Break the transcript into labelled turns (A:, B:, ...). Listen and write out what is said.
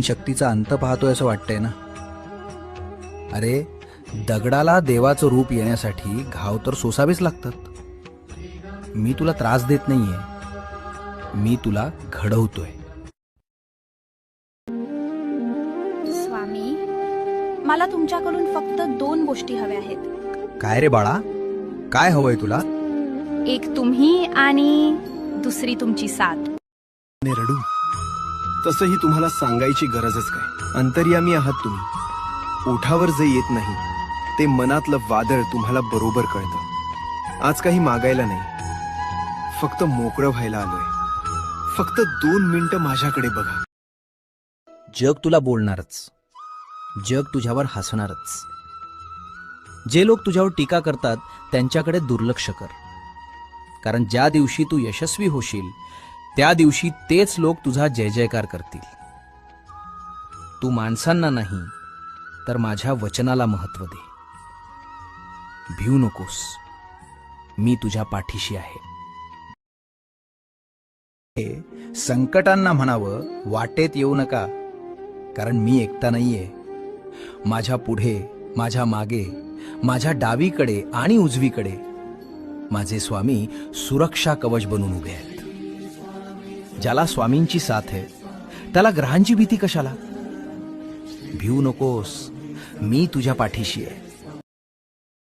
A: शक्तीचा अंत पाहतोय असं वाटतंय ना. अरे दगडाला देवाचं रूप येण्यासाठी घाव तर सोसावेच लागतात. मी तुला त्रास देत नाहीये, मी तुला घडवतोय.
B: स्वामी, मला तुमच्याकडून फक्त 2 गोष्टी हव्या आहेत.
A: काय रे बाळा, काय हवंय तुला?
B: एक तुम्ही आणि दुसरी तुमची साथ.
C: ने रडू, तसंही तुम्हाला सांगायची गरजच काय. अंतर्यामी आहात तुम्ही. ओठावर जे येत नाही ते मनातलं वादळ तुम्हाला बरोबर कळतं. आज काही मागायला नाही, फक्त मोकळं व्हायला आलोय. फक्त 2 मिनिटं माझ्याकडे बघा.
A: जग तुला बोलणारच, जग तुझ्यावर हसणारच. जे लोक तुझ्यावर टीका करतात त्यांच्याकडे दुर्लक्ष कर. कारण ज्या दिवशी तू यशस्वी होशील त्या दिवशी तेच लोक तुझा जय जयकार करतील. तू माणसांना नाही तर माझ्या वचनाला महत्त्व दे. भिऊ नकोस, मी तुझ्या पाठीशी आहे. संकटांना म्हणावं वाटेत येऊ नका, कारण मी एकटा नाहीये. माझ्या पुढे, माझ्या मागे, माझ्या डावीकडे आणि उजवीकडे माझे स्वामी सुरक्षा कवच बनून उभे आहेत. ज्याला स्वामींची साथ आहे त्याला ग्रहांची भीती कशाला. भिऊ नकोस, मी तुझ्या पाठीशी आहे.